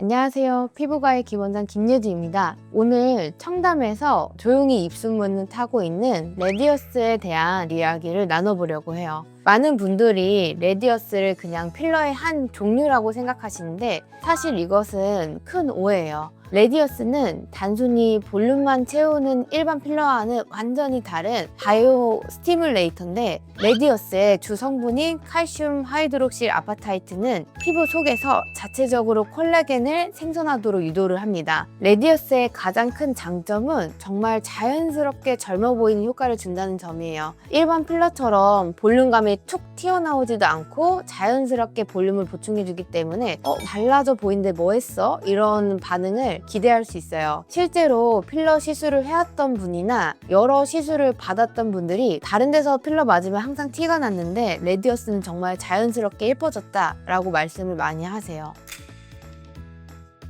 안녕하세요. 피부과의 기원장 김예주입니다. 오늘 청담에서 조용히 입소문을 타고 있는 레디어스에 대한 이야기를 나눠보려고 해요. 많은 분들이 레디어스를 그냥 필러의 한 종류라고 생각하시는데 사실 이것은 큰 오해예요. 레디어스는 단순히 볼륨만 채우는 일반 필러와는 완전히 다른 바이오 스티뮬레이터인데, 레디어스의 주 성분인 칼슘 하이드록실 아파타이트는 피부 속에서 자체적으로 콜라겐을 생성하도록 유도를 합니다. 레디어스의 가장 큰 장점은 정말 자연스럽게 젊어 보이는 효과를 준다는 점이에요. 일반 필러처럼 볼륨감이 툭 튀어나오지도 않고 자연스럽게 볼륨을 보충해주기 때문에 달라져 보이는데 뭐 했어? 이런 반응을 기대할 수 있어요. 실제로 필러 시술을 해왔던 분이나 여러 시술을 받았던 분들이 다른 데서 필러 맞으면 항상 티가 났는데 레디어스는 정말 자연스럽게 예뻐졌다 라고 말씀을 많이 하세요.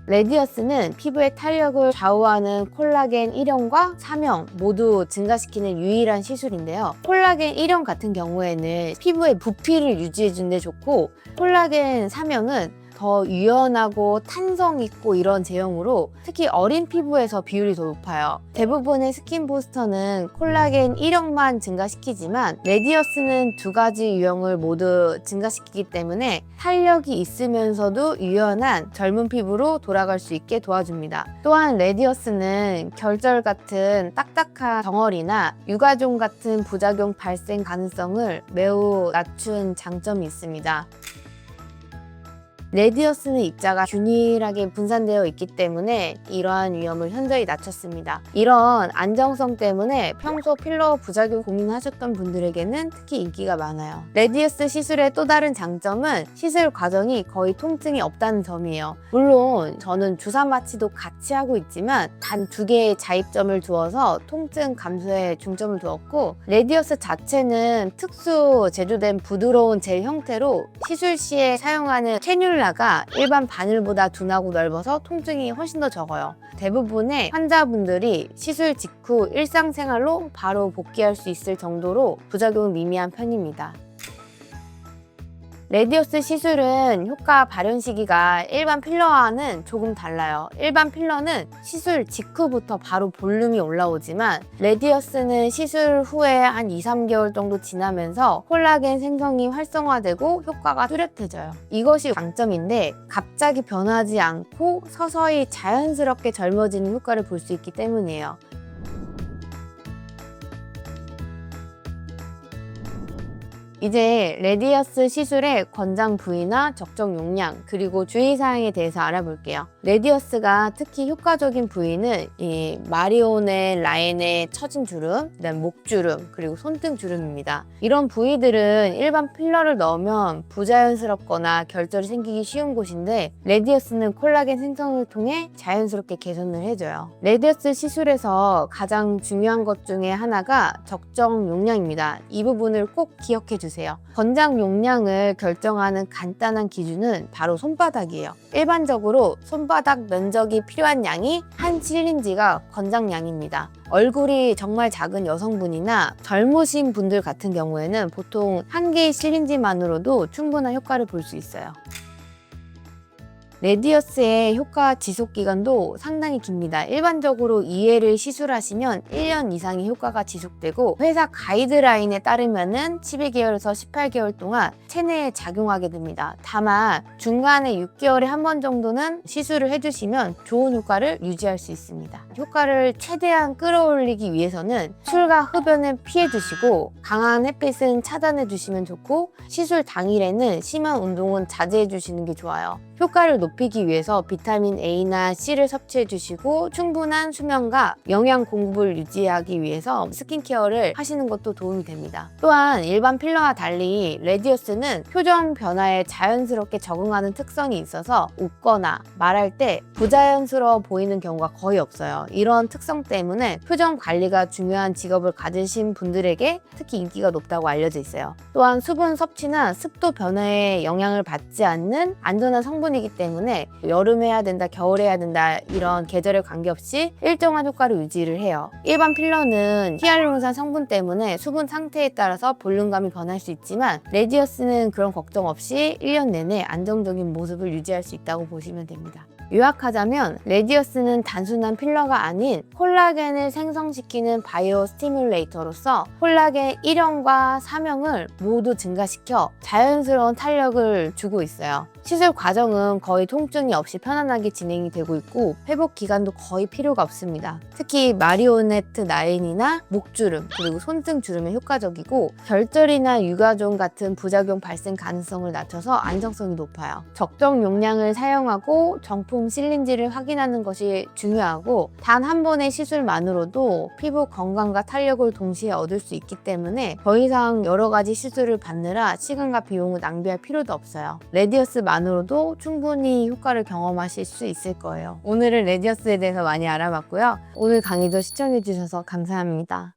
레디어스는 피부의 탄력을 좌우하는 콜라겐 1형과 3형 모두 증가시키는 유일한 시술인데요. 콜라겐 1형 같은 경우에는 피부의 부피를 유지해주는 데 좋고, 콜라겐 3형은 더 유연하고 탄성 있고 이런 제형으로 특히 어린 피부에서 비율이 더 높아요. 대부분의 스킨 부스터는 콜라겐 1형만 증가시키지만 레디어스는 두 가지 유형을 모두 증가시키기 때문에 탄력이 있으면서도 유연한 젊은 피부로 돌아갈 수 있게 도와줍니다. 또한 레디어스는 결절 같은 딱딱한 덩어리나 유가종 같은 부작용 발생 가능성을 매우 낮춘 장점이 있습니다. 레디어스는 입자가 균일하게 분산되어 있기 때문에 이러한 위험을 현저히 낮췄습니다. 이런 안정성 때문에 평소 필러 부작용 고민하셨던 분들에게는 특히 인기가 많아요. 레디어스 시술의 또 다른 장점은 시술 과정이 거의 통증이 없다는 점이에요. 물론 저는 주사 마취도 같이 하고 있지만 단 2개의 자입점을 두어서 통증 감소에 중점을 두었고, 레디어스 자체는 특수 제조된 부드러운 젤 형태로 시술 시에 사용하는 캐뉼라 가 일반 바늘보다 둔하고 넓어서 통증이 훨씬 더 적어요. 대부분의 환자분들이 시술 직후 일상생활로 바로 복귀할 수 있을 정도로 부작용이 미미한 편입니다. 레디어스 시술은 효과 발현 시기가 일반 필러와는 조금 달라요. 일반 필러는 시술 직후부터 바로 볼륨이 올라오지만 레디어스는 시술 후에 한 2-3개월 정도 지나면서 콜라겐 생성이 활성화되고 효과가 뚜렷해져요. 이것이 장점인데 갑자기 변하지 않고 서서히 자연스럽게 젊어지는 효과를 볼 수 있기 때문이에요. 이제 레디어스 시술의 권장 부위나 적정 용량, 그리고 주의사항에 대해서 알아볼게요. 레디어스가 특히 효과적인 부위는 이 마리오네 라인의 처진 주름, 그다음 목주름, 그리고 손등 주름입니다. 이런 부위들은 일반 필러를 넣으면 부자연스럽거나 결절이 생기기 쉬운 곳인데 레디어스는 콜라겐 생성을 통해 자연스럽게 개선을 해줘요. 레디어스 시술에서 가장 중요한 것 중에 하나가 적정 용량입니다. 이 부분을 꼭 기억해 주세요. 권장 용량을 결정하는 간단한 기준은 바로 손바닥이에요. 일반적으로 손바닥 면적이 필요한 양이 한 시린지가 권장량입니다. 얼굴이 정말 작은 여성분이나 젊으신 분들 같은 경우에는 보통 1개의 시린지만으로도 충분한 효과를 볼 수 있어요. 레디어스의 효과 지속 기간도 상당히 깁니다. 일반적으로 2회를 시술하시면 1년 이상의 효과가 지속되고, 회사 가이드라인에 따르면은 12개월에서 18개월 동안 체내에 작용하게 됩니다. 다만 중간에 6개월에 한 번 정도는 시술을 해주시면 좋은 효과를 유지할 수 있습니다. 효과를 최대한 끌어올리기 위해서는 술과 흡연은 피해주시고 강한 햇빛은 차단해주시면 좋고, 시술 당일에는 심한 운동은 자제해주시는 게 좋아요. 효과를 높이기 위해서 비타민 A나 C를 섭취해 주시고 충분한 수면과 영양 공급을 유지하기 위해서 스킨케어를 하시는 것도 도움이 됩니다. 또한 일반 필러와 달리 레디어스는 표정 변화에 자연스럽게 적응하는 특성이 있어서 웃거나 말할 때 부자연스러워 보이는 경우가 거의 없어요. 이런 특성 때문에 표정 관리가 중요한 직업을 가지신 분들에게 특히 인기가 높다고 알려져 있어요. 또한 수분 섭취나 습도 변화에 영향을 받지 않는 안전한 성분이기 때문에 여름에 해야 된다, 겨울에 해야 된다 이런 계절에 관계없이 일정한 효과를 유지를 해요. 일반 필러는 히알루론산 성분 때문에 수분 상태에 따라서 볼륨감이 변할 수 있지만 레디어스는 그런 걱정 없이 1년 내내 안정적인 모습을 유지할 수 있다고 보시면 됩니다. 요약하자면 레디어스는 단순한 필러가 아닌 콜라겐을 생성시키는 바이오 스티뮬레이터로서 콜라겐 1형과 3형을 모두 증가시켜 자연스러운 탄력을 주고 있어요. 시술 과정은 거의 통증이 없이 편안하게 진행이 되고 있고 회복 기간도 거의 필요가 없습니다. 특히 마리오네트 라인이나 목주름 그리고 손등 주름에 효과적이고 결절이나 유가종 같은 부작용 발생 가능성을 낮춰서 안정성이 높아요. 적정 용량을 사용하고 정품 실린지를 확인하는 것이 중요하고 단 한 번의 시술만으로도 피부 건강과 탄력을 동시에 얻을 수 있기 때문에 더 이상 여러 가지 시술을 받느라 시간과 비용을 낭비할 필요도 없어요. 레디어스만으로도 충분히 효과를 경험하실 수 있을 거예요. 오늘은 레디어스에 대해서 많이 알아봤고요. 오늘 강의도 시청해주셔서 감사합니다.